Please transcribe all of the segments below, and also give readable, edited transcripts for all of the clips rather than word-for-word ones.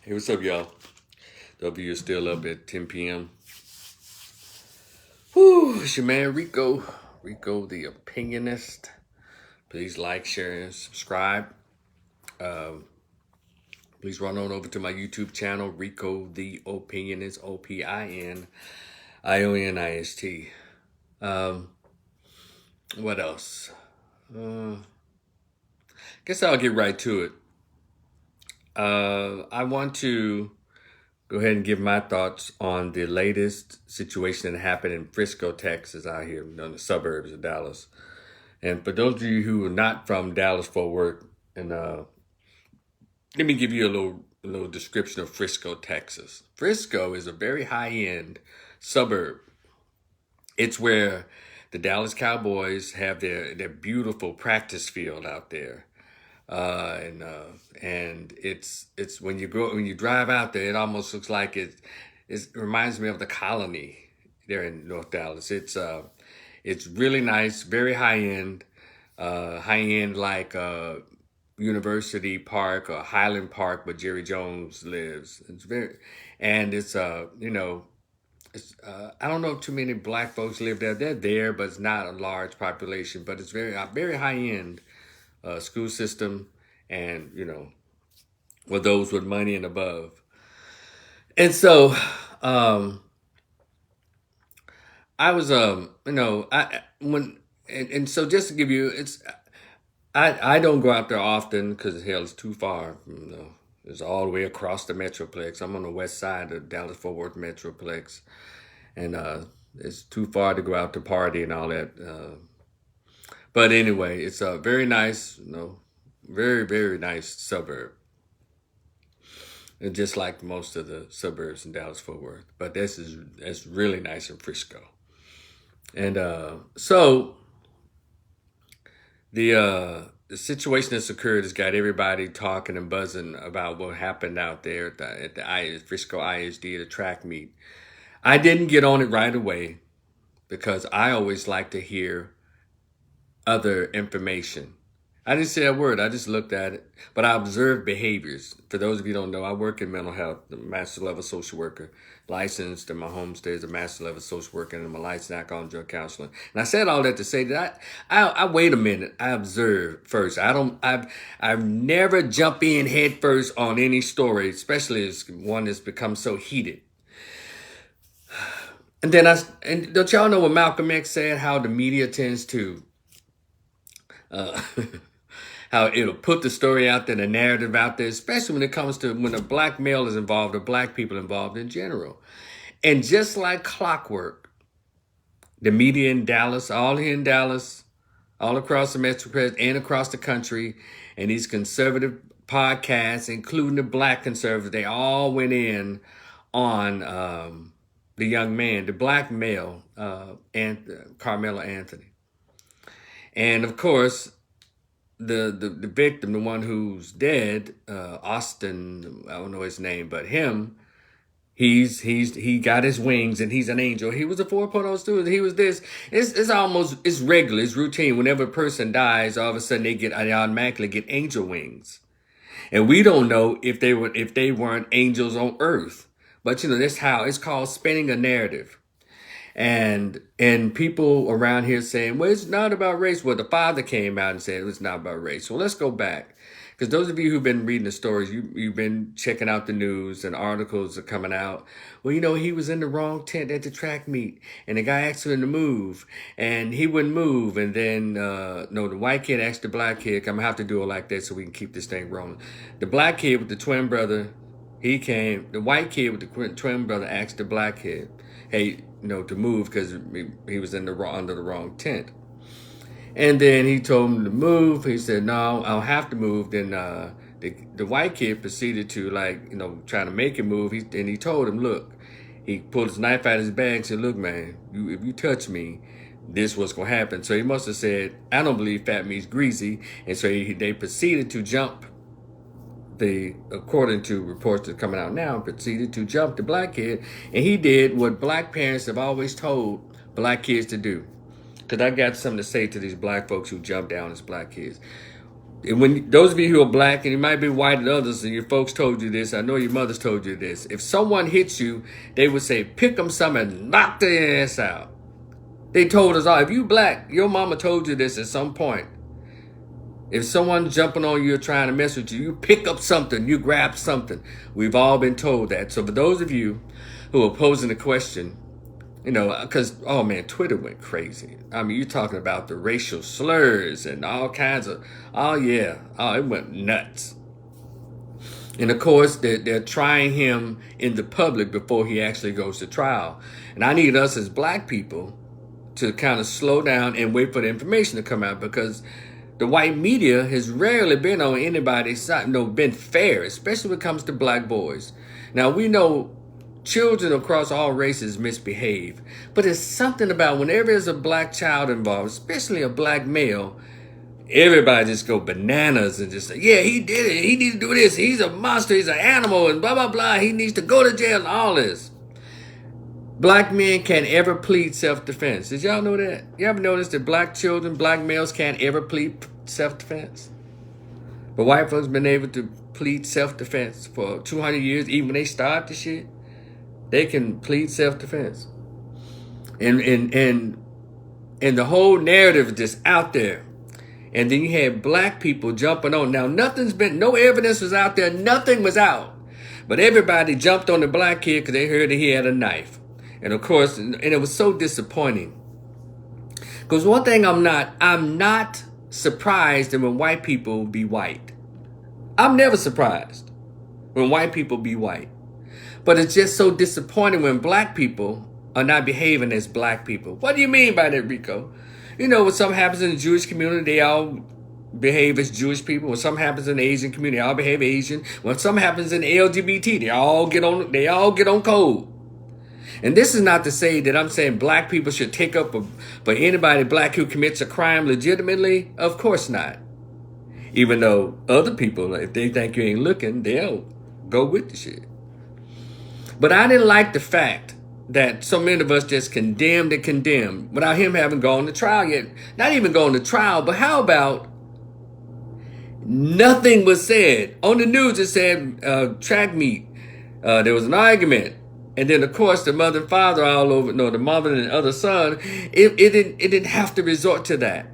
Hey, what's up, y'all? W, you're still up at 10 p.m. Whew, it's your man Rico. Rico the Opinionist. Please like, share, and subscribe. Please run on over to my YouTube channel, Rico the Opinionist, OPINIONIST. What else? Guess I'll get right to it. I want to go ahead and give my thoughts on the latest situation that happened in Frisco, Texas, out here in the suburbs of Dallas. And for those of you who are not from Dallas-Fort Worth, and let me give you a little description of Frisco, Texas. Frisco is a very high-end suburb. It's where the Dallas Cowboys have their beautiful practice field out there. And it's when you drive out there, it almost looks like it reminds me of the Colony there in North Dallas. It's really nice, very high end like University Park or Highland Park, where Jerry Jones lives. It's I don't know if too many black folks live there. They're there, but it's not a large population. But it's very high end. School system, and with those with money and above. And so I was so just to give you, I don't go out there often because hell, it's too far. It's all the way across the Metroplex. I'm on the west side of Dallas-Fort Worth Metroplex, and it's too far to go out to party and all that. But anyway, it's a very nice, very, very nice suburb. And just like most of the suburbs in Dallas-Fort Worth. But it's really nice in Frisco. And so the situation that's occurred has got everybody talking and buzzing about what happened out there at the Frisco ISD, the track meet. I didn't get on it right away because I always like to hear other information. I didn't say a word. I just looked at it, but I observed behaviors. For those of you who don't know, I work in mental health. I'm a master level social worker, licensed in my home state as a master level social worker, and I'm a licensed alcohol and drug counselor. And I said all that to say that I wait a minute. I observe first. I've never jump in head first on any story, especially as one that's become so heated. And then and don't y'all know what Malcolm X said? How the media tends to how it'll put the story out there, the narrative out there, especially when it comes to when a black male is involved or black people involved in general. And just like clockwork, the media in Dallas, all here in Dallas, all across the Metroplex and across the country, and these conservative podcasts, including the black conservatives, they all went in on the young man, the black male, Carmelo Anthony. And of course, the victim, the one who's dead, Austin, I don't know his name, but him, he got his wings and he's an angel. He was a 4.0 student. He was this. It's regular. It's routine. Whenever a person dies, all of a sudden they automatically get angel wings. And we don't know if they weren't angels on earth. But that's how it's called spinning a narrative. And people around here saying, well, it's not about race. Well, the father came out and said it was not about race. So let's go back. Because those of you who've been reading the stories, you've been checking out the news and articles are coming out. Well, he was in the wrong tent at the track meet. And the guy asked him to move. And he wouldn't move. And then, the white kid asked the black kid, I'm going to have to do it like that so we can keep this thing rolling. The black kid with the twin brother, he came. The white kid with the twin brother asked the black kid, hey, to move because he was under the wrong tent. And then he told him to move. He said, no, I'll have to move. Then the white kid proceeded to trying to make him move. And he told him, look, he pulled his knife out of his bag and said, look, man, if you touch me, this what's going to happen. So he must have said, I don't believe fat meat's greasy. And so they proceeded to jump. According to reports that are coming out now, proceeded to jump the black kid. And he did what black parents have always told black kids to do. Because I got something to say to these black folks who jump down as black kids. And when those of you who are black, and you might be white and others, and your folks told you this, I know your mothers told you this. If someone hits you, they would say, pick them some and knock their ass out. They told us all, if you black, your mama told you this at some point. If someone's jumping on you or trying to mess with you, you pick up something, you grab something. We've all been told that. So for those of you who are posing the question, you know, because, oh man, Twitter went crazy. I mean, you're talking about the racial slurs and all kinds of, it went nuts. And of course, they're trying him in the public before he actually goes to trial. And I need us as black people to kind of slow down and wait for the information to come out, because the white media has rarely been on anybody's side, been fair, especially when it comes to black boys. Now, we know children across all races misbehave, but it's something about whenever there's a black child involved, especially a black male, everybody just go bananas and just say, yeah, he did it. He needs to do this. He's a monster. He's an animal and blah, blah, blah. He needs to go to jail and all this. Black men can't ever plead self-defense. Did y'all know that? You ever notice that black children, black males can't ever plead self-defense? But white folks been able to plead self-defense for 200 years. Even when they start the shit, they can plead self-defense. And the whole narrative is just out there. And then you had black people jumping on. Now, no evidence was out there. Nothing was out. But everybody jumped on the black kid because they heard that he had a knife. And of course, and it was so disappointing. Because one thing I'm not surprised that when white people be white. I'm never surprised when white people be white. But it's just so disappointing when black people are not behaving as black people. What do you mean by that, Rico? You know, when something happens in the Jewish community, they all behave as Jewish people. When something happens in the Asian community, they all behave Asian. When something happens in the LGBT, they all get on code. And this is not to say that I'm saying black people should take up for anybody black who commits a crime legitimately. Of course not. Even though other people, if they think you ain't looking, they'll go with the shit. But I didn't like the fact that so many of us just condemned without him having gone to trial yet. Not even going to trial, but how about nothing was said? On the news it said track meet. There was an argument. And then, of course, the mother and father all over, the mother and the other son, it didn't have to resort to that.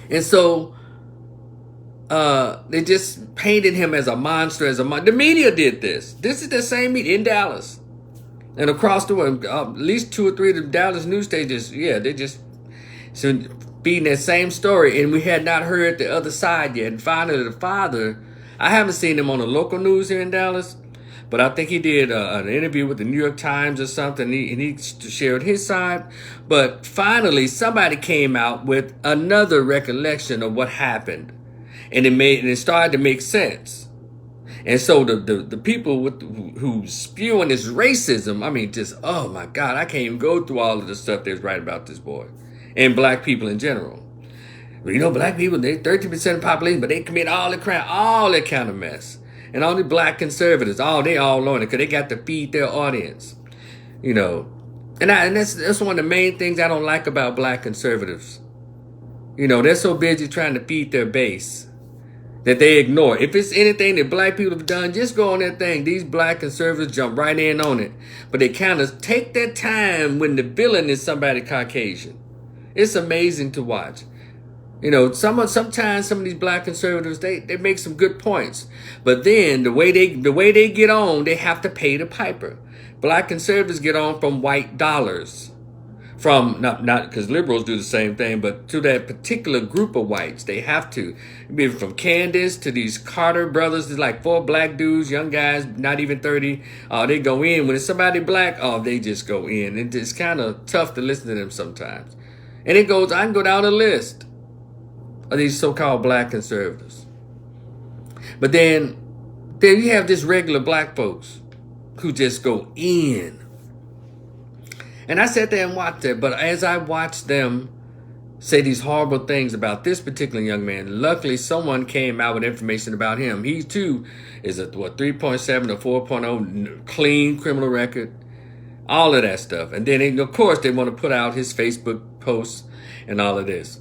And so they just painted him as a monster, The media did this. This is the same media in Dallas. And across the world, at least 2 or 3 of the Dallas news stations, they just feeding that same story. And we had not heard the other side yet. And finally, the father, I haven't seen him on the local news here in Dallas, but I think he did an interview with the New York Times or something, and he shared his side. But finally, somebody came out with another recollection of what happened, and it started to make sense. And so the people who spewing this racism, I mean, just, oh my God, I can't even go through all of the stuff they was writing about this boy and black people in general. You know, black people, they 30% of the population, but they commit all the crime, all that kind of mess. And all the black conservatives, they all on it because they got to feed their audience, And that's one of the main things I don't like about black conservatives. They're so busy trying to feed their base that they ignore. If it's anything that black people have done, just go on that thing. These black conservatives jump right in on it. But they kind of take their time when the villain is somebody Caucasian. It's amazing to watch. Sometimes some of these black conservatives, they make some good points. But then the way they get on, they have to pay the piper. Black conservatives get on from white dollars. From not because liberals do the same thing, but to that particular group of whites, they have to. From Candace to these Carter brothers, there's like 4 black dudes, young guys, not even 30. They go in. When it's somebody black, they just go in. And it's kind of tough to listen to them sometimes. And I can go down the list of these so-called black conservatives. But then you have this regular black folks who just go in. And I sat there and watched it, but as I watched them say these horrible things about this particular young man, luckily someone came out with information about him. He too is a 3.7 or 4.0 clean criminal record, all of that stuff. And then of course they want to put out his Facebook posts and all of this.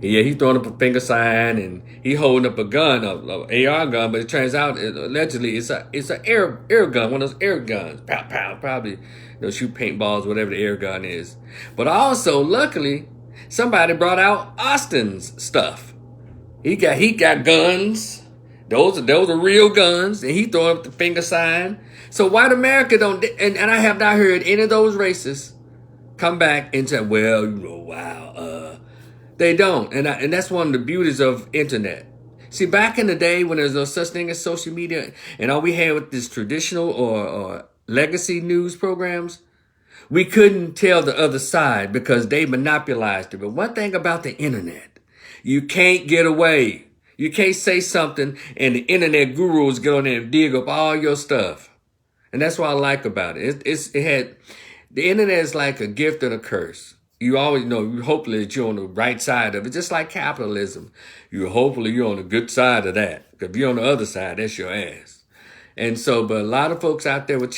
Yeah, he's throwing up a finger sign and he holding up a gun, a AR gun, but it turns out allegedly it's a air gun, one of those air guns. Pow pow, probably they'll shoot paintballs, whatever the air gun is. But also, luckily, somebody brought out Austin's stuff. He got guns. Those are real guns, and he throwing up the finger sign. So white America don't, and I have not heard any of those racists come back and say, well, wow, they don't. And that's one of the beauties of internet. See, back in the day when there was no such thing as social media and all we had with this traditional or legacy news programs, we couldn't tell the other side because they monopolized it. But one thing about the internet, you can't get away. You can't say something and the internet gurus get on there and dig up all your stuff. And that's what I like about it. The internet is like a gift and a curse. You always know, hopefully that you're on the right side of it, just like capitalism. Hopefully you're on the good side of that. Because if you're on the other side, that's your ass. And so, but a lot of folks out there were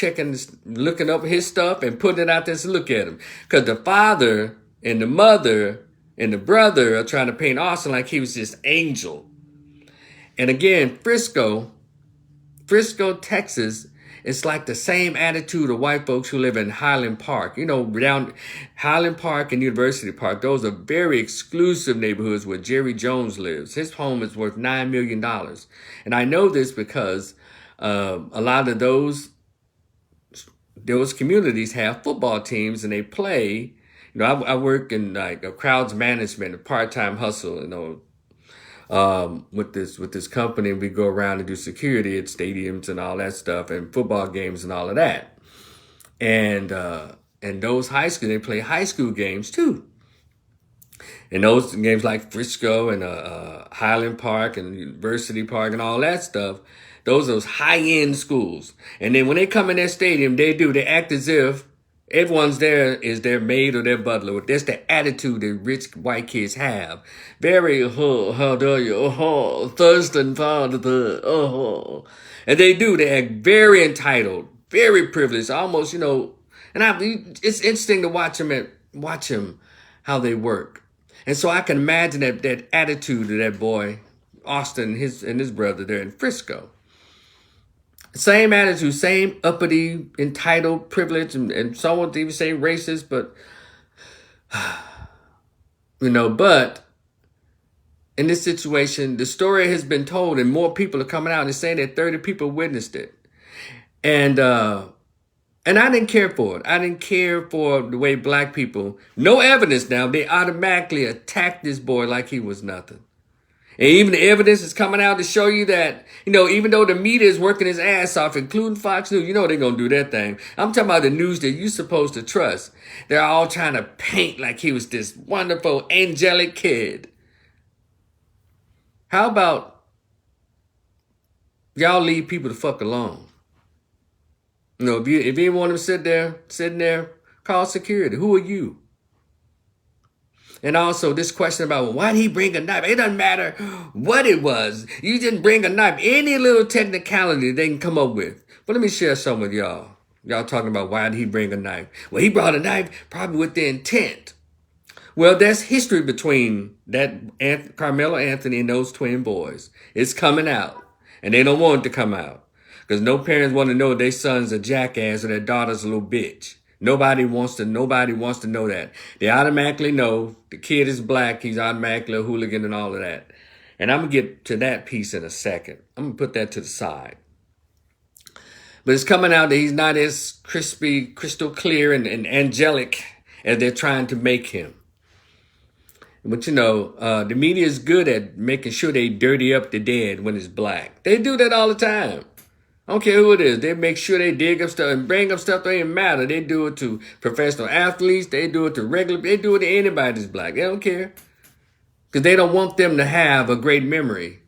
looking up his stuff and putting it out there to look at him. Because the father and the mother and the brother are trying to paint Austin like he was this angel. And again, Frisco, Texas, it's like the same attitude of white folks who live in Highland Park. Down Highland Park and University Park, those are very exclusive neighborhoods where Jerry Jones lives. His home is worth $9 million. And I know this because a lot of those communities have football teams and they play. I work in like a crowds management, a part-time hustle, with this company, and we go around and do security at stadiums and all that stuff and football games and all of that. And those high school, they play high school games too. And those games like Frisco and Highland Park and University Park and all that stuff, those are those high-end schools. And then when they come in their stadium, they act as if everyone's there is their maid or their butler. That's the attitude that rich white kids have. Very, how dare you, thirst and father, and they do. They act very entitled, very privileged, almost, and it's interesting to watch them how they work. And so I can imagine that attitude of that boy, Austin, and his brother there in Frisco. Same attitude, same uppity, entitled, privilege, and some would even say racist, but, but in this situation, the story has been told and more people are coming out and saying that 30 people witnessed it. And I didn't care for it. I didn't care for the way black people, no evidence now, they automatically attacked this boy like he was nothing. And even the evidence is coming out to show you that, even though the media is working his ass off, including Fox News, they're going to do their thing. I'm talking about the news that you're supposed to trust. They're all trying to paint like he was this wonderful, angelic kid. How about y'all leave people the fuck alone? If you want them sitting there, call security. Who are you? And also this question about, well, why did he bring a knife? It doesn't matter what it was. You didn't bring a knife. Any little technicality they can come up with. But let me share some with y'all. Y'all talking about why did he bring a knife? Well, he brought a knife probably with the intent. Well, there's history between that Carmelo Anthony and those twin boys. It's coming out. And they don't want it to come out. Because no parents want to know their son's a jackass or their daughter's a little bitch. Nobody wants to know that. They automatically know the kid is black. He's automatically a hooligan and all of that. And I'm going to get to that piece in a second. I'm going to put that to the side. But it's coming out that he's not as crystal clear and angelic as they're trying to make him. But the media is good at making sure they dirty up the dead when it's black. They do that all the time. I don't care who it is. They make sure they dig up stuff and bring up stuff that ain't matter. They do it to professional athletes. They do it to they do it to anybody that's black. They don't care. Because they don't want them to have a great memory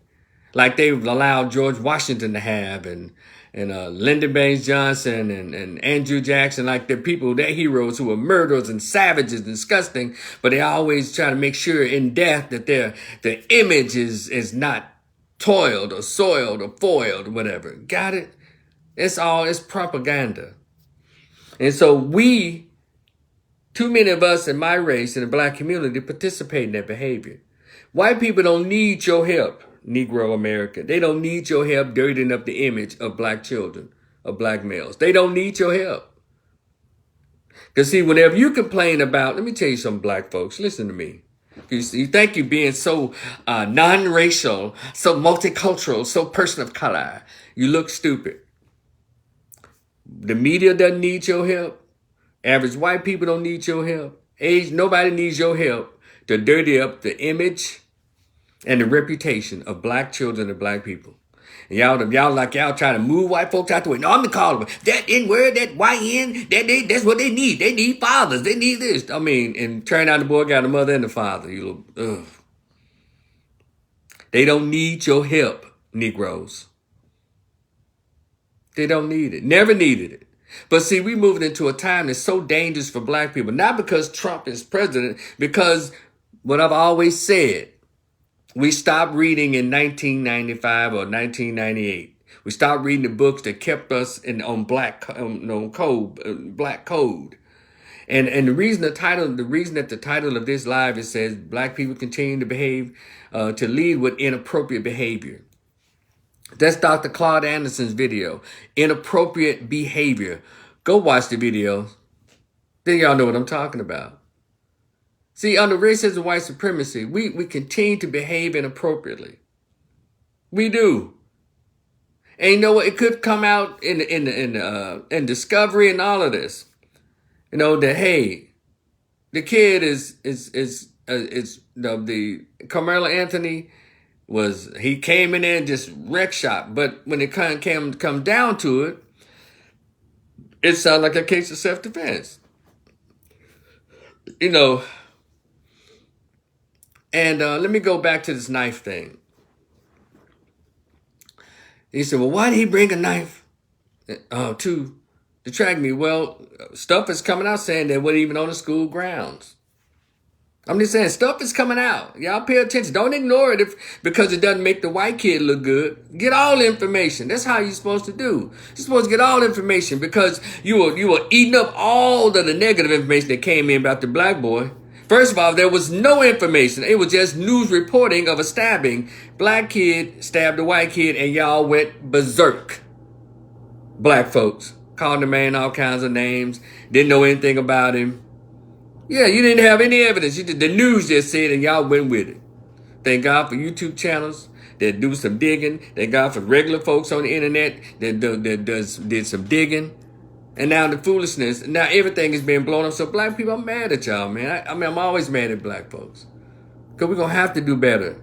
like they've allowed George Washington to have and Lyndon Baines Johnson and Andrew Jackson, like they're people, they're heroes who are murderers and savages, disgusting, but they always try to make sure in death that their image is not toiled or soiled or foiled or whatever. Got it? It's propaganda. And so too many of us in my race, in the black community, participate in that behavior. White people don't need your help, Negro America. They don't need your help dirtying up the image of black children, of black males. They don't need your help. Because see, whenever you complain about, let me tell you something, black folks, listen to me. You think you're being so non-racial, so multicultural, so person of color. You look stupid. The media doesn't need your help. Average white people don't need your help. Nobody needs your help to dirty up the image and the reputation of black children and black people. And y'all trying to move white folks out the way. No, I'm gonna call them that N-word, that YN, that's what they need. They need fathers. They need this. I mean, and turn out the boy got a mother and a father. They don't need your help, Negroes. They don't need it. Never needed it. But see, we moving into a time that's so dangerous for black people. Not because Trump is president, because what I've always said, we stopped reading in 1995 or 1998. We stopped reading the books that kept us on black code. And the reason that the title of this live, it says black people continue to behave, to lead with inappropriate behavior. That's Dr. Claud Anderson's video, inappropriate behavior. Go watch the video. Then y'all know what I'm talking about. See, under racism and white supremacy, we continue to behave inappropriately. We do. And you know what? It could come out in discovery and all of this. You know that, hey, the kid the Carmelo Anthony he came in there and just wreck shop. But when it come down to it, it sounded like a case of self-defense. You know. And let me go back to this knife thing. He said, well, why did he bring a knife to track me? Well, stuff is coming out saying that wasn't even on the school grounds. I'm just saying, stuff is coming out. Y'all pay attention. Don't ignore it because it doesn't make the white kid look good. Get all the information. That's how you're supposed to do. You're supposed to get all the information because you were eating up all of the negative information that came in about the black boy. First of all, there was no information. It was just news reporting of a stabbing. Black kid stabbed a white kid and y'all went berserk. Black folks called the man all kinds of names. Didn't know anything about him. Yeah, you didn't have any evidence. The news just said and y'all went with it. Thank God for YouTube channels that do some digging. Thank God for regular folks on the internet that did some digging. And now the foolishness, now everything is being blown up. So black people, I'm mad at y'all, man. I mean, I'm always mad at black folks. Because we're going to have to do better.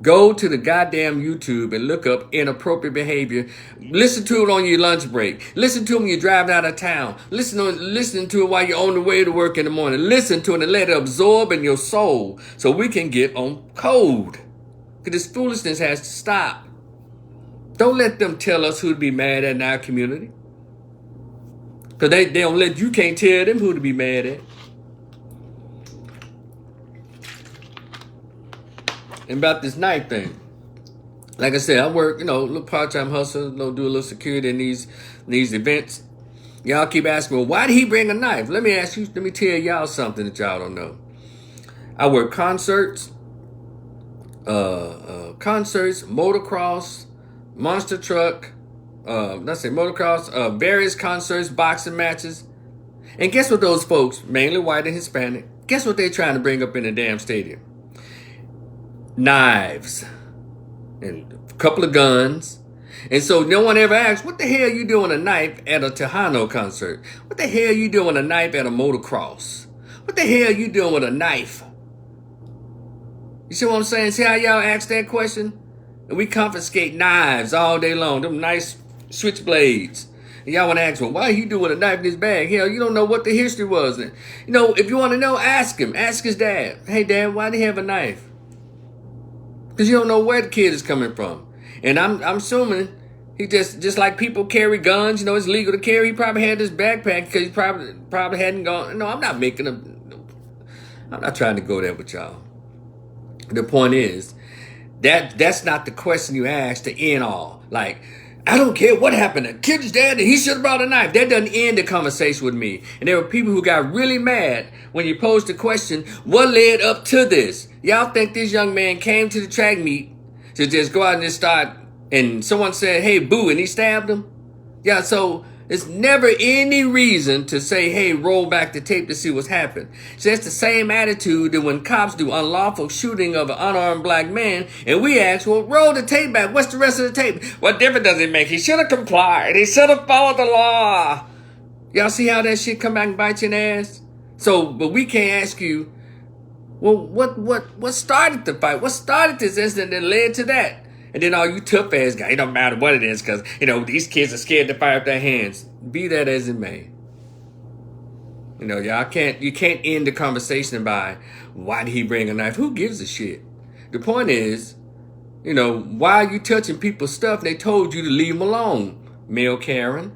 Go to the goddamn YouTube and look up inappropriate behavior. Listen to it on your lunch break. Listen to it when you're driving out of town. Listen to it while you're on the way to work in the morning. Listen to it and let it absorb in your soul so we can get on code. Because this foolishness has to stop. Don't let them tell us who to be mad at in our community. Because they don't you can't tell them who to be mad at. And about this knife thing. Like I said, I work, a little part-time hustle, do a little security in these events. Y'all keep asking, well, why did he bring a knife? Let me tell y'all something that y'all don't know. I work concerts, motocross, monster truck, motocross, various concerts, boxing matches. And guess what those folks, mainly white and Hispanic, guess what they're trying to bring up in the damn stadium? Knives. And a couple of guns. And so no one ever asks, what the hell you doing a knife at a Tejano concert? What the hell you doing a knife at a motocross? What the hell you doing with a knife? You see what I'm saying? See how y'all ask that question? And we confiscate knives all day long. Them nice switchblades. And y'all want to ask, well, why are you doing a knife in his bag? Hell, you don't know what the history was. And, if you want to know, ask him. Ask his dad. Hey, Dad, why do he have a knife? Because you don't know where the kid is coming from. And I'm assuming he just like people carry guns, it's legal to carry. He probably had this backpack because he probably hadn't gone. No, I'm not trying to go there with y'all. The point is, that's not the question you ask to end all. Like, I don't care what happened. The kid's dead and he should have brought a knife. That doesn't end the conversation with me. And there were people who got really mad when you posed the question, what led up to this? Y'all think this young man came to the track meet to just go out and just start, and someone said, hey, boo, and he stabbed him? Yeah, so there's never any reason to say, hey, roll back the tape to see what's happened. So that's the same attitude that when cops do unlawful shooting of an unarmed black man, and we ask, well, roll the tape back. What's the rest of the tape? What difference does it make? He should have complied. He should have followed the law. Y'all see how that shit come back and bite you in the ass? So, but we can't ask you, well, what started the fight? What started this incident that led to that? And then all you tough ass guys, it don't matter what it is, because, these kids are scared to fire up their hands. Be that as it may. You can't end the conversation by, why did he bring a knife? Who gives a shit? The point is, why are you touching people's stuff and they told you to leave them alone, male Karen?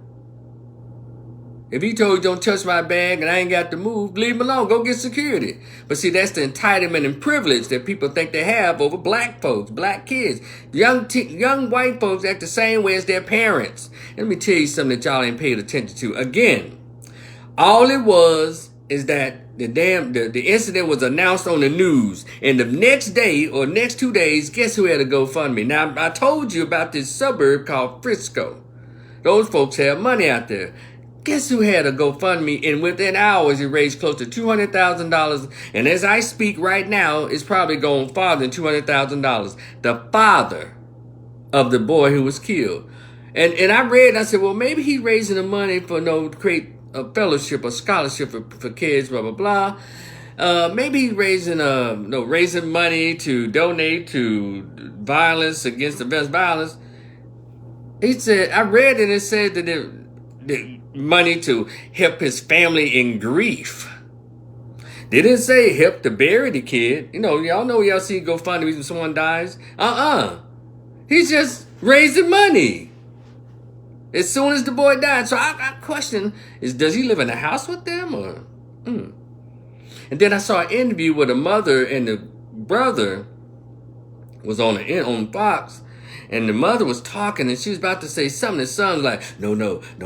If he told you don't touch my bag and I ain't got to move, leave him alone. Go get security. But see, that's the entitlement and privilege that people think they have over black folks, black kids. Young white folks act the same way as their parents. Let me tell you something that y'all ain't paid attention to. Again, all it was is that the incident was announced on the news. And the next day or next 2 days, guess who had a GoFundMe? Now, I told you about this suburb called Frisco. Those folks have money out there. Guess who had a GoFundMe, and within hours it raised close to $200,000. And as I speak right now, it's probably going farther than $200,000. The father of the boy who was killed. And I read, and I said, well, maybe he's raising the money for create a fellowship or scholarship for kids, blah, blah, blah. Maybe he's raising money to donate to violence against domestic violence. He said, I read it and it said that the money to help his family in grief. They didn't say help to bury the kid. Y'all know y'all see GoFundMe when someone dies. He's just raising money as soon as the boy died. So I question, does he live in a house with them or? And then I saw an interview with a mother and the brother was on Fox. And the mother was talking and she was about to say something. The son was like, no,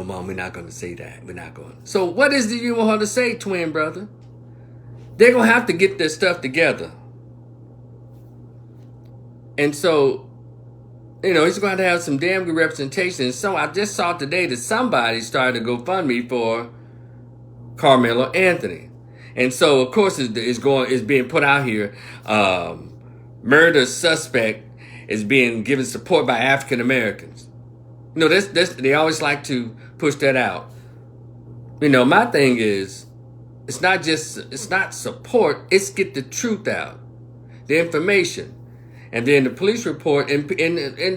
mom, we're not going to say that. We're not going. So what is it you want her to say, twin brother? They're going to have to get their stuff together. And so, he's going to have some damn good representation. And so I just saw today that somebody started a GoFundMe for Carmelo Anthony. And so, of course, it's being put out here. Murder suspect is being given support by African Americans. They always like to push that out. My thing is, it's not support, it's get the truth out, the information. And then the police report, and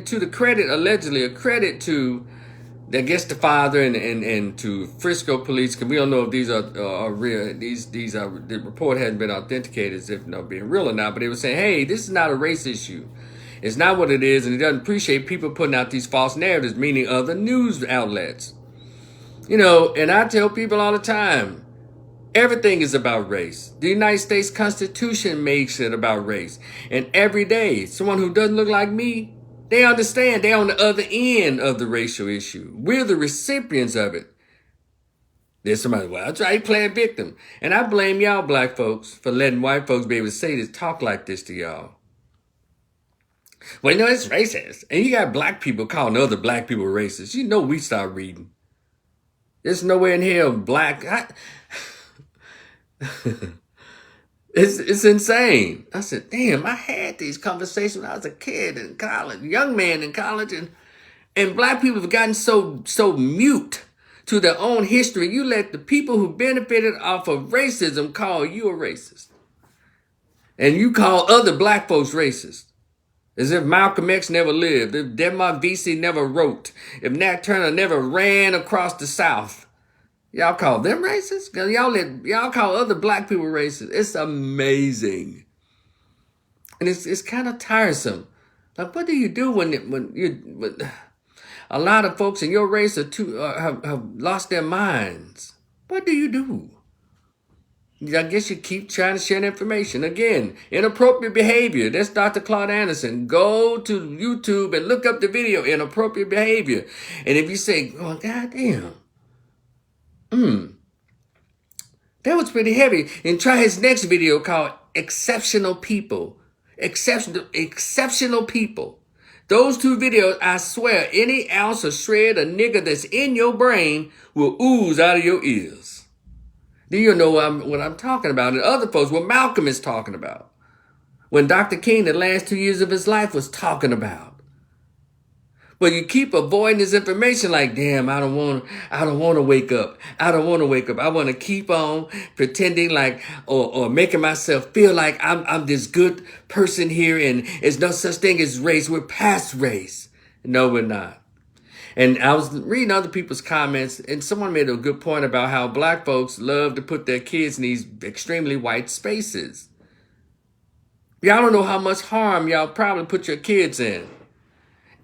to the credit, allegedly a credit to, I guess, the father and to Frisco police, because we don't know if these are real. These are, the report hasn't been authenticated as if being real or not, but they were saying, hey, this is not a race issue. It's not what it is, and it doesn't appreciate people putting out these false narratives, meaning other news outlets. And I tell people all the time, everything is about race. The United States Constitution makes it about race. And every day, someone who doesn't look like me, they understand they're on the other end of the racial issue. We're the recipients of it. There's somebody, well, I try to play a victim. And I blame y'all black folks for letting white folks be able to say this, talk like this to y'all. Well, it's racist. And you got black people calling other black people racist. We start reading. There's nowhere in hell black. It's insane. I said, damn, I had these conversations when I was a kid in college, young man in college, and black people have gotten so mute to their own history. You let the people who benefited off of racism call you a racist. And you call other black folks racist. As if Malcolm X never lived, if Denmark Vesey never wrote, if Nat Turner never ran across the South. Y'all call them racist? Y'all call other black people racist. It's amazing. And it's kind of tiresome. Like, what do you do when a lot of folks in your race have lost their minds? What do you do? I guess you keep trying to share information. Again, inappropriate behavior. That's Dr. Claud Anderson. Go to YouTube and look up the video, inappropriate behavior. And if you say, oh, goddamn, that was pretty heavy. And try his next video called Exceptional People. Exceptional People. Those two videos, I swear, any ounce of shred of nigger that's in your brain will ooze out of your ears. Do you know what I'm talking about? And other folks, what Malcolm is talking about. When Dr. King, the last 2 years of his life, was talking about. But you keep avoiding this information like, damn, I don't want to wake up. I don't want to wake up. I want to keep on pretending like, or making myself feel like I'm this good person here and there's no such thing as race. We're past race. No, we're not. And I was reading other people's comments and someone made a good point about how black folks love to put their kids in these extremely white spaces. Y'all don't know how much harm y'all probably put your kids in.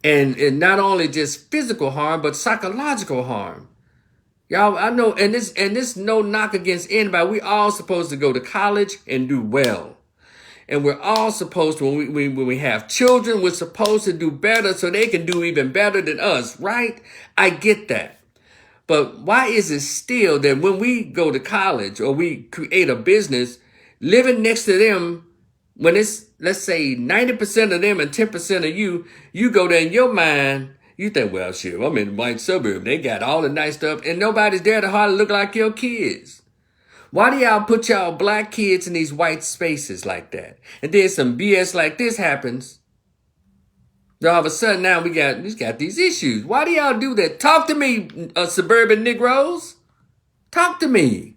And not only just physical harm, but psychological harm. Y'all, I know, and this no knock against anybody. We all supposed to go to college and do well. And we're all supposed to, when we have children, we're supposed to do better so they can do even better than us, right? I get that. But why is it still that when we go to college or we create a business, living next to them, when it's, let's say 90% of them and 10% of you go there in your mind, you think, well, shit, I'm in the white suburb. They got all the nice stuff and nobody's there to hardly look like your kids. Why do y'all put y'all black kids in these white spaces like that? And then some BS like this happens. Then all of a sudden now we got these issues. Why do y'all do that? Talk to me, suburban Negroes. Talk to me.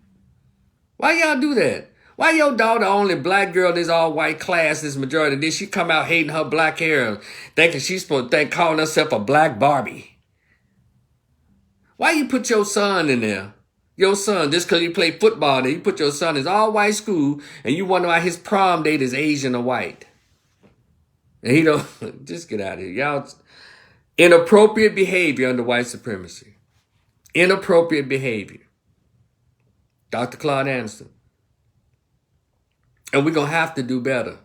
Why y'all do that? Why your daughter only black girl in this all white class, this majority? Then she come out hating her black hair, thinking she's supposed to calling herself a black Barbie. Why you put your son in there? Your son, just because you play football, you put your son in all white school and you wonder why his prom date is Asian or white. And he don't, just get out of here. Y'all, inappropriate behavior under white supremacy. Inappropriate behavior. Dr. Claud Anderson. And we're going to have to do better.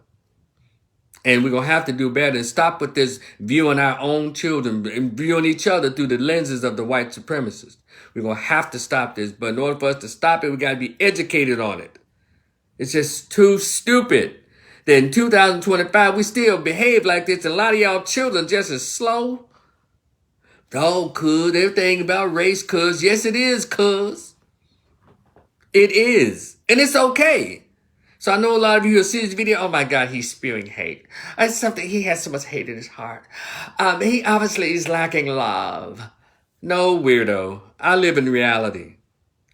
And we're going to have to do better and stop with this viewing our own children and viewing each other through the lenses of the white supremacists. We're going to have to stop this. But in order for us to stop it, we got to be educated on it. It's just too stupid that in 2025, we still behave like this. And a lot of y'all children just as slow. Oh, cuz, everything about race, cuz. Yes, it is, cuz. It is. And it's okay. So I know a lot of you will see this video. Oh my God, he's spewing hate. It's something, he has so much hate in his heart. He obviously is lacking love. No, weirdo. I live in reality.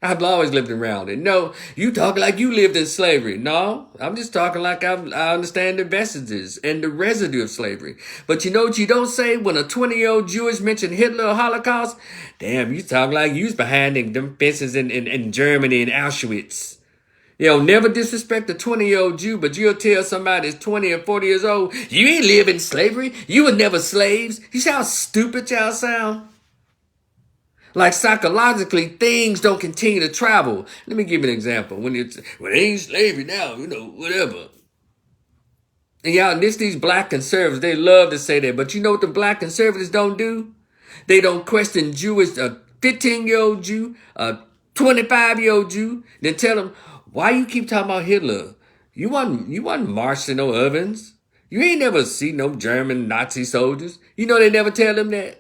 I've always lived in reality. No, you talk like you lived in slavery. No, I'm just talking like I understand the vestiges and the residue of slavery. But you know what you don't say when a 20-year-old Jewish mentioned Hitler or Holocaust? Damn, you talk like you was behind them fences in Germany and Auschwitz. You know, never disrespect a 20-year-old Jew, but you'll tell somebody that's 20 or 40 years old, you ain't live in slavery. You were never slaves. You see how stupid y'all sound? Like psychologically, things don't continue to travel. Let me give you an example. When it ain't slavery now, you know, whatever. And y'all, these black conservatives, they love to say that. But you know what the black conservatives don't do? They don't question Jewish, a 15-year-old Jew, a 25-year-old Jew. Then tell them, why you keep talking about Hitler? You wasn't marching no ovens. You ain't never seen no German Nazi soldiers. You know they never tell them that.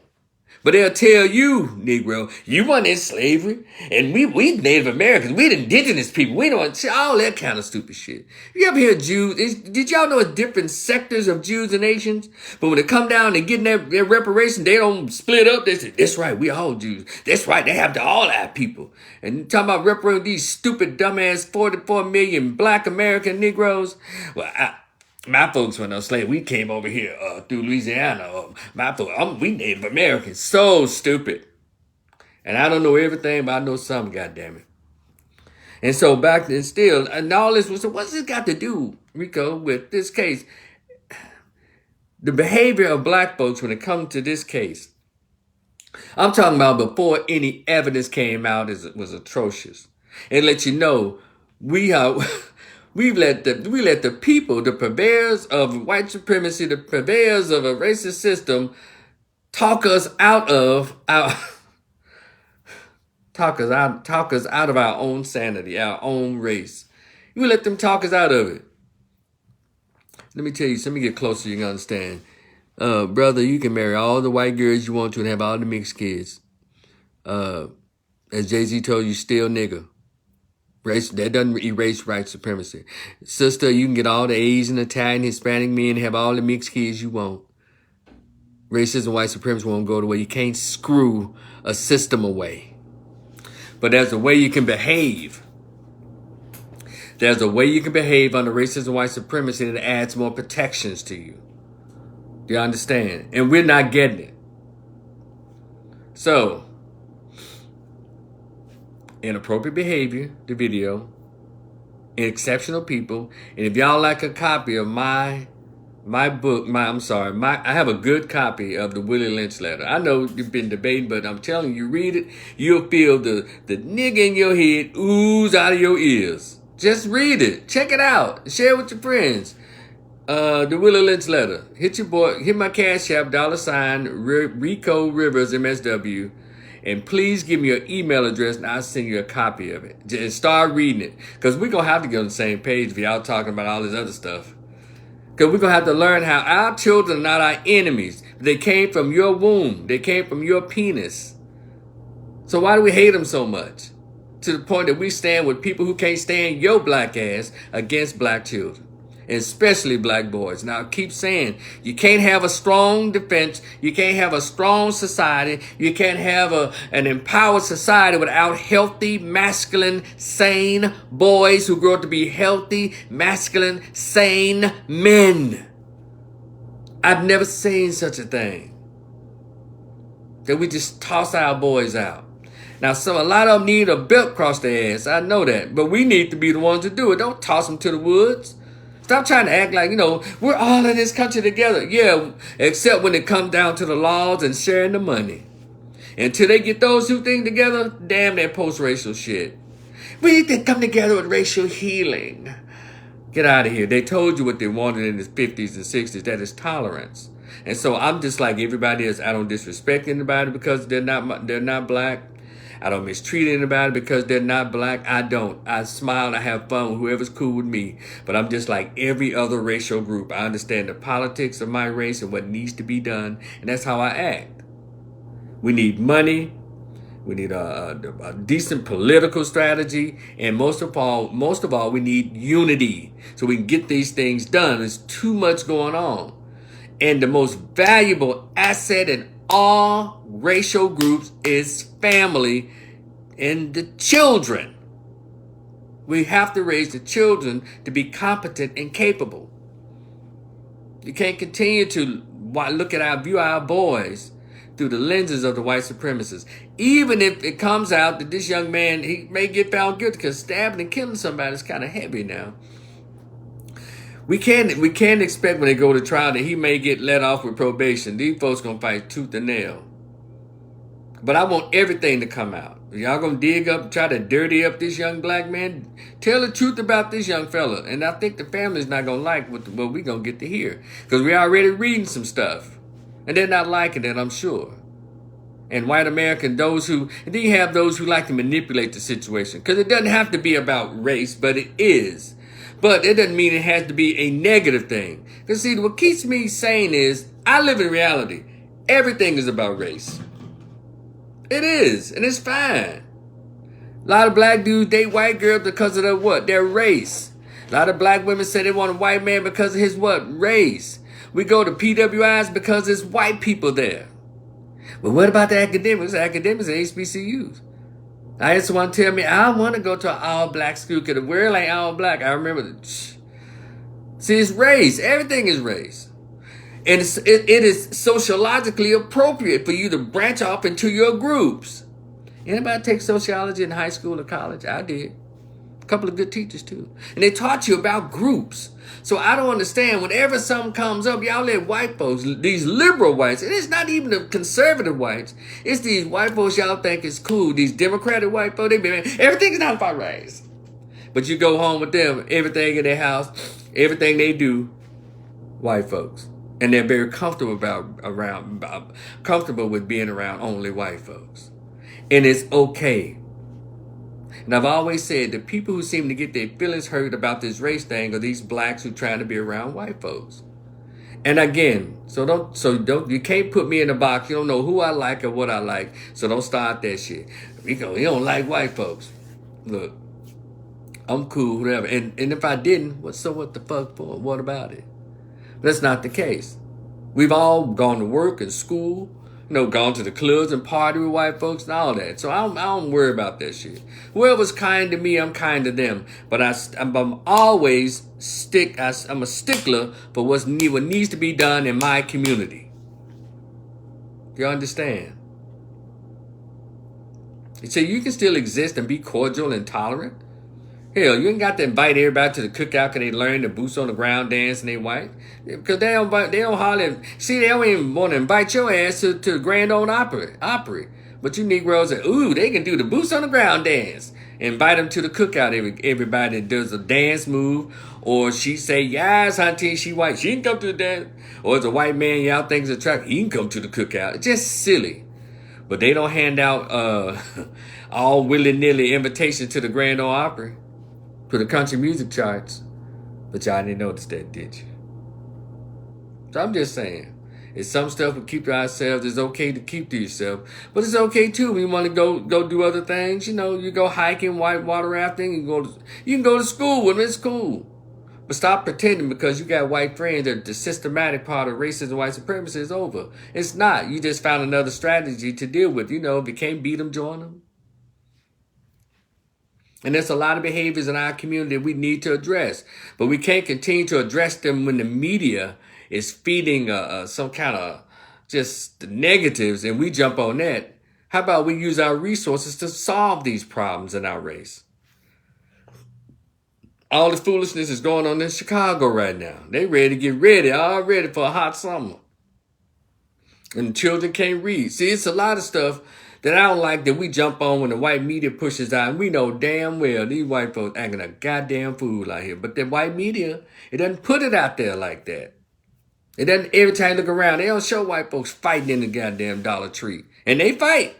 But they'll tell you, Negro, you weren't in slavery. And we Native Americans, we the indigenous people. We don't all that kind of stupid shit. You ever hear Jews? Did y'all know it's different sectors of Jews and nations? But when it come down and getting their reparation, they don't split up. They say, that's right, we all Jews. That's right, they have to all our people. And talking about reparating these stupid, dumbass 44 million black American Negroes. Well, my folks were no slave. We came over here through Louisiana. My folks, we Native Americans. So stupid. And I don't know everything, but I know something, goddammit. And so back then still, and all this was, so what's this got to do, Rico, with this case? The behavior of black folks when it comes to this case, I'm talking about before any evidence came out, was atrocious. And let you know, We we let the people, the purveyors of white supremacy, the purveyors of a racist system, talk us out of our talk us out of our own sanity, our own race. We let them talk us out of it. Let me tell you, let me get closer, you can understand. Brother, you can marry all the white girls you want to and have all the mixed kids. As Jay-Z told you, still nigga. Race, that doesn't erase white supremacy. Sister, you can get all the Asian, Italian, Hispanic men and have all the mixed kids you want. Racism, white supremacy won't go away. You can't screw a system away. But there's a way you can behave. There's a way you can behave under racism, white supremacy that adds more protections to you. Do you understand? And we're not getting it. So, inappropriate behavior, the video, exceptional people. And if y'all like a copy of my book, I have a good copy of the Willie Lynch letter. I know you've been debating, but I'm telling you, read it, you'll feel the nigga in your head ooze out of your ears. Just read it. Check it out. Share it with your friends. The Willie Lynch letter. Hit your boy, hit my Cash App, $ RicoRiversMSW. And please give me your email address and I'll send you a copy of it. Just start reading it. Because we're going to have to get on the same page if y'all talking about all this other stuff. Because we're going to have to learn how our children are not our enemies. They came from your womb. They came from your penis. So why do we hate them so much? To the point that we stand with people who can't stand your black ass against black children. Especially black boys. Now, I keep saying, you can't have a strong defense. You can't have a strong society. You can't have an empowered society without healthy, masculine, sane boys who grow up to be healthy, masculine, sane men. I've never seen such a thing. That we just toss our boys out. Now, a lot of them need a belt across their ass. I know that. But we need to be the ones to do it. Don't toss them to the woods. Stop trying to act like, we're all in this country together. Yeah, except when it comes down to the laws and sharing the money. Until they get those two things together, damn that post-racial shit. We need to come together with racial healing. Get out of here. They told you what they wanted in the 50s and 60s. That is tolerance. And so I'm just like everybody else. I don't disrespect anybody because they're not black. I don't mistreat anybody because they're not black. I don't. I smile and I have fun with whoever's cool with me. But I'm just like every other racial group. I understand the politics of my race and what needs to be done. And that's how I act. We need money. We need a decent political strategy. And most of all, we need unity. So we can get these things done. There's too much going on. And the most valuable asset in all racial groups is family and the children. We have to raise the children to be competent and capable. You can't continue to view our boys through the lenses of the white supremacists. Even if it comes out that this young man, he may get found guilty because stabbing and killing somebody is kind of heavy now. We can't expect when they go to trial that he may get let off with probation. These folks gonna fight tooth and nail. But I want everything to come out. Y'all gonna dig up, try to dirty up this young black man? Tell the truth about this young fella. And I think the family's not gonna like what we gonna get to hear. Because we're already reading some stuff. And they're not liking it, I'm sure. And white American, and then you have those who like to manipulate the situation. Because it doesn't have to be about race, but it is. But it doesn't mean it has to be a negative thing. Because see, what keeps me sane is, I live in reality. Everything is about race. It is, and it's fine. A lot of black dudes date white girls because of their race. A lot of black women say they want a white man because of his race. We go to PWIs because there's white people there. But what about the academics? The academics are HBCUs. I just want to tell me, I want to go to an all-black school because the world ain't all-black. I remember see, it's race. Everything is race. And it is sociologically appropriate for you to branch off into your groups. Anybody take sociology in high school or college? I did. A couple of good teachers too. And they taught you about groups. So I don't understand, whenever something comes up, y'all let white folks, these liberal whites, and it's not even the conservative whites, it's these white folks y'all think is cool, these democratic white folks, everything is not about race. But you go home with them, everything in their house, everything they do, white folks. And they're very comfortable comfortable with being around only white folks. And it's okay. And I've always said the people who seem to get their feelings hurt about this race thing are these blacks who trying to be around white folks. And again, you can't put me in a box. You don't know who I like or what I like. So don't start that shit. Rico, you don't like white folks. Look, I'm cool, whatever. And if I didn't, what the fuck for? What about it? That's not the case. We've all gone to work and school, gone to the clubs and party with white folks and all that. So I don't worry about that shit. Whoever's kind to me, I'm kind to them. But I'm always I'm a stickler for what needs to be done in my community. You understand? So you can still exist and be cordial and tolerant. Hell, you ain't got to invite everybody to the cookout because they learn the boots on the ground dance and they white. Because they don't hardly, see, they don't even want to invite your ass to the Grand Ole Opry. But you Negroes say, ooh, they can do the boots on the ground dance. Invite them to the cookout. Everybody does a dance move. Or she say, yes, auntie, she white. She can come to the dance. Or it's a white man, y'all think it's attractive. He can come to the cookout. It's just silly. But they don't hand out all willy-nilly invitations to the Grand Ole Opry. To the country music charts. But y'all didn't notice that, did you? So I'm just saying. It's some stuff we keep to ourselves. It's okay to keep to yourself. But it's okay, too, when you want to go do other things. You go hiking, white water rafting. You can go to school with them. It's cool. But stop pretending because you got white friends that the systematic part of racism and white supremacy is over. It's not. You just found another strategy to deal with. If you can't beat them, join them. And there's a lot of behaviors in our community that we need to address. But we can't continue to address them when the media is feeding some kind of just the negatives and we jump on that. How about we use our resources to solve these problems in our race? All the foolishness is going on in Chicago right now. They ready to get all ready for a hot summer. And children can't read. See, it's a lot of stuff that I don't like that we jump on when the white media pushes out. And we know damn well these white folks acting a goddamn fool out here. But the white media, it doesn't put it out there like that. It doesn't, every time you look around, they don't show white folks fighting in the goddamn Dollar Tree. And they fight.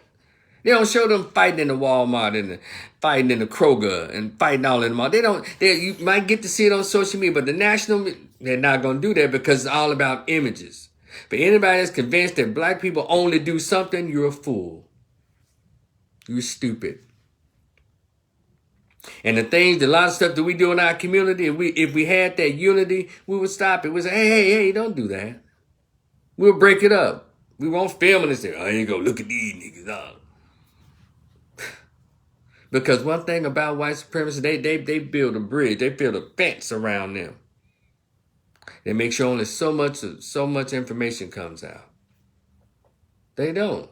They don't show them fighting in the Walmart and fighting in the Kroger and fighting all in the mall. You might get to see it on social media, but the national, they're not going to do that because it's all about images. For anybody that's convinced that black people only do something, you're a fool. You're stupid. And a lot of stuff that we do in our community, if we had that unity, we would stop it. We'd say, hey, don't do that. We'll break it up. We won't film it and say, oh, here you go, look at these niggas. Because one thing about white supremacy, they build a bridge. They build a fence around them. They make sure only so much information comes out. They don't.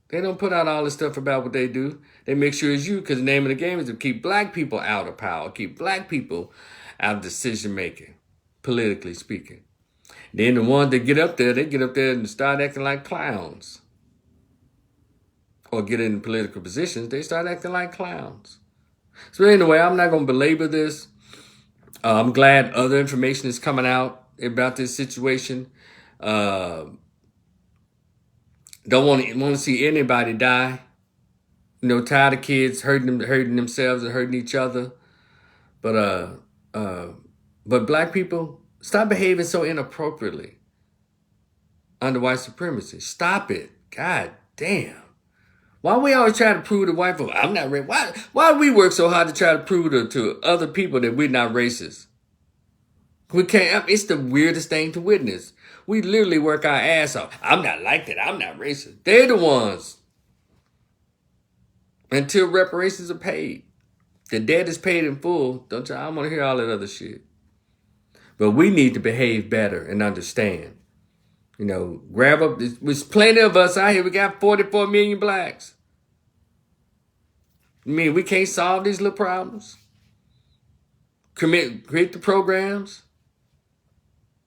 They don't put out all the stuff about what they do. They make sure it's you because the name of the game is to keep black people out of power, keep black people out of decision making, politically speaking. Then the ones that get up there, they get up there and start acting like clowns. Or get in political positions, they start acting like clowns. So anyway, I'm not going to belabor this. I'm glad other information is coming out about this situation. Don't want to see anybody die. Tired of kids hurting themselves and hurting each other. But black people, stop behaving so inappropriately under white supremacy. Stop it. God damn. Why we always try to prove to white folks, I'm not racist? Why do we work so hard to try to prove to other people that we're not racist? We can't. It's the weirdest thing to witness. We literally work our ass off. I'm not like that. I'm not racist. They're the ones. Until reparations are paid. The debt is paid in full. I don't want to hear all that other shit. But we need to behave better and understand. Grab up. There's plenty of us out here. We got 44 million blacks. We can't solve these little problems? Create the programs?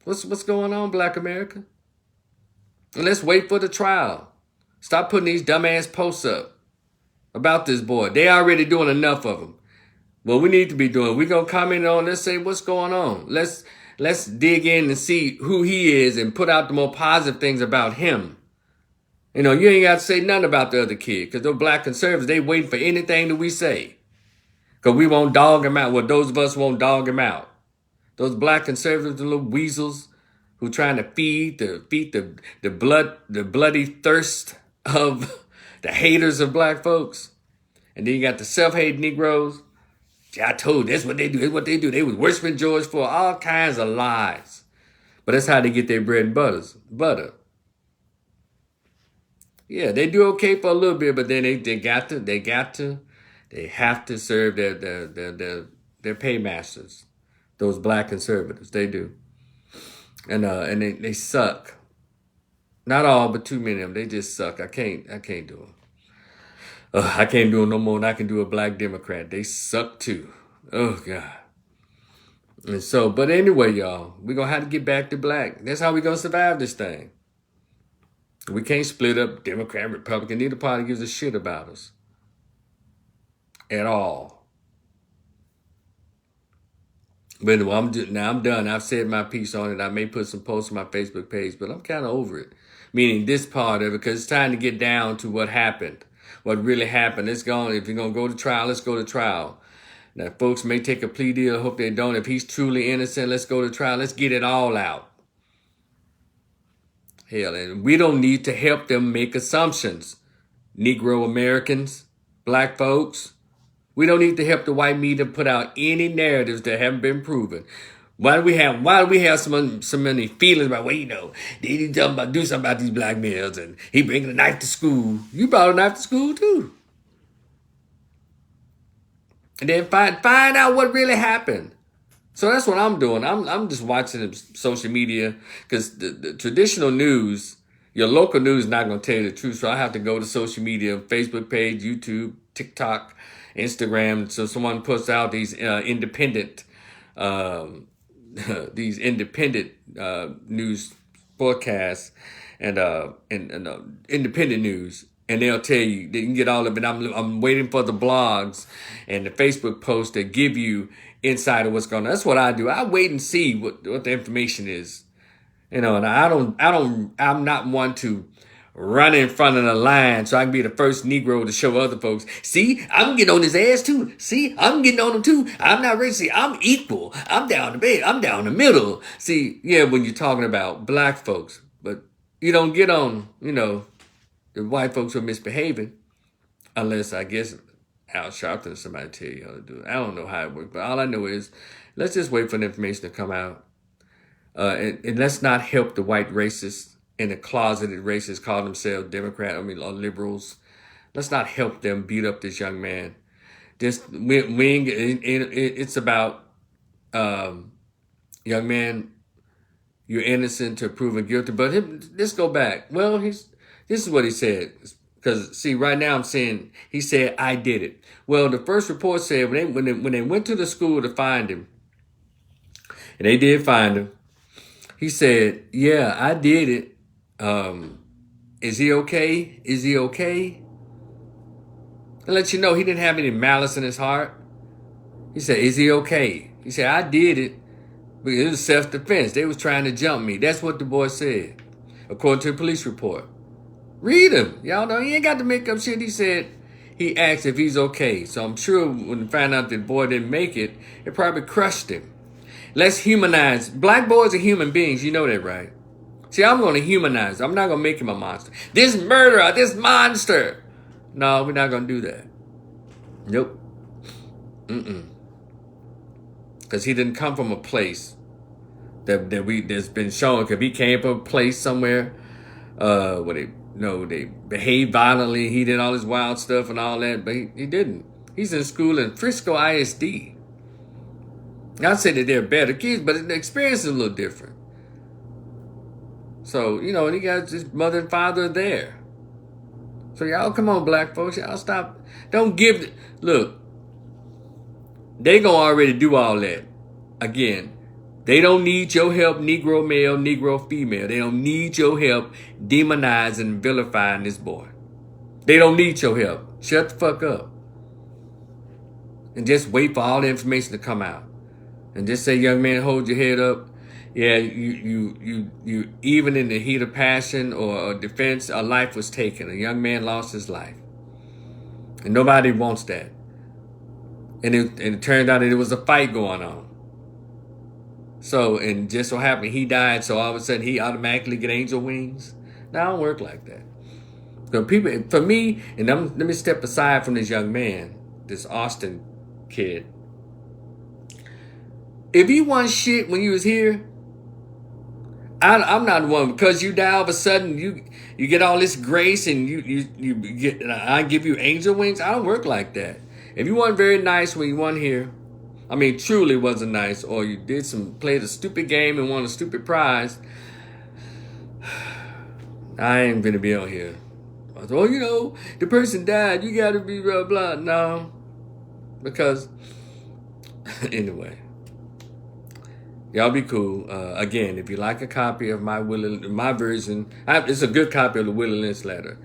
What's going on, Black America? And let's wait for the trial. Stop putting these dumbass posts up about this boy. They already doing enough of them. what we need to be doing, we're going to comment on, let's say what's going on. Let's dig in and see who he is and put out the more positive things about him. You know, you ain't got to say nothing about the other kid, because those black conservatives, they waiting for anything that we say. Because we won't dog him out. Well, those of us won't dog him out. Those black conservatives, the little weasels who trying to feed the bloody thirst of the haters of black folks. And then you got the self-hate Negroes. I told you, that's what they do. That's what they do. They was worshiping George Floyd. All kinds of lies. But that's how they get their bread and butter. Yeah, they do okay for a little bit, but then they have to serve their paymasters, those black conservatives. They do, and they suck. Not all, but too many of them. They just suck. I can't do them. I can't do them no more than I can do a black Democrat. They suck too. Oh God. And so, but anyway, y'all, we're gonna have to get back to black. That's how we're gonna survive this thing. We can't split up Democrat, Republican. Neither party gives a shit about us. At all. But anyway, I'm done. I've said my piece on it. I may put some posts on my Facebook page, but I'm kind of over it. Meaning this part of it, because it's time to get down to what happened. What really happened. It's gone. If you're going to go to trial, let's go to trial. Now, folks may take a plea deal. I hope they don't. If he's truly innocent, let's go to trial. Let's get it all out. Hell, and we don't need to help them make assumptions. Negro Americans, black folks, we don't need to help the white media put out any narratives that haven't been proven. Why do we have so many feelings about, well, you know, they need to do something about these black males and he bringing a knife to school. You brought a knife to school too. And then find out what really happened. So that's what I'm doing. I'm just watching social media, because the traditional news, your local news is not going to tell you the truth. So I have to go to social media, Facebook page, YouTube, TikTok, Instagram. So someone puts out these independent news forecasts and independent news. And they'll tell you, they can get all of it. I'm waiting for the blogs and the Facebook posts that give you insight of what's going on. That's what I do. I wait and see what the information is. You know, and I'm not one to run in front of the line so I can be the first Negro to show other folks, see, I'm getting on his ass too. See, I'm getting on him too. I'm not racist. See, I'm equal. I'm down the bed. I'm down the middle. See, yeah, when you're talking about black folks, but you don't get on, you know, the white folks are misbehaving, unless, I guess, Al Sharpton or somebody tell you how to do it. I don't know how it works, but all I know is let's just wait for the information to come out. And let's not help the white racists and the closeted racists call themselves Democrat, or liberals. Let's not help them beat up this young man. It's about, young man, you're innocent to proven guilty. But let's go back. Well, this is what he said. Because, see, right now I'm saying, he said, I did it. Well, the first report said when they went to the school to find him, and they did find him, he said, yeah, I did it. Is he okay? Is he okay? And let you know he didn't have any malice in his heart. He said, is he okay? He said, I did it. But it was self-defense. They was trying to jump me. That's what the boy said, according to the police report. Read him. Y'all know he ain't got to make up shit. He said he asked if he's okay. So I'm sure when he found out that the boy didn't make it, it probably crushed him. Let's humanize. Black boys are human beings. You know that, right? See, I'm going to humanize. I'm not going to make him a monster. This murderer, this monster. No, we're not going to do that. Nope. Because he didn't come from a place that's been shown. Because he came from a place somewhere where they behaved violently. He did all this wild stuff and all that, but he didn't. He's in school in Frisco ISD. Not saying that they're better kids, but the experience is a little different. So, you know, and he got his mother and father there. So y'all, come on, black folks. Y'all stop. Don't give. Look, they gonna already do all that. Again, they don't need your help, Negro male, Negro female. They don't need your help demonizing and vilifying this boy. They don't need your help. Shut the fuck up. and just wait for all the information to come out. And just say, young man, hold your head up. Yeah, you even in the heat of passion or defense, a life was taken. A young man lost his life. And nobody wants that. And it turned out that it was a fight going on. So, and just so happened he died, so all of a sudden he automatically get angel wings. Now, I don't work like that. So people, for me, and let me step aside from this young man, this Austin kid. If you want shit when you was here, I'm not the one, because you die all of a sudden, you get all this grace and you get, I give you angel wings. I don't work like that. If you weren't very nice when you weren't here, I mean truly wasn't nice, or you played a stupid game and won a stupid prize, I ain't gonna be on here. Oh, you know, the person died, you gotta be blah blah. No, because anyway. Y'all be cool. Again, if you like a copy of my version, it's a good copy of the Willie Lynch letter.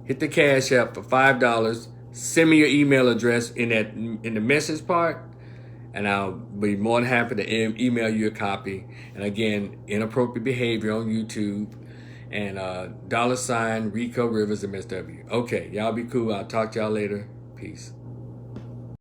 Hit the Cash App for $5. Send me your email address in the message part, and I'll be more than happy to email you a copy. And again, inappropriate behavior on YouTube, and $RicoRiversMSW. Okay, y'all be cool. I'll talk to y'all later. Peace.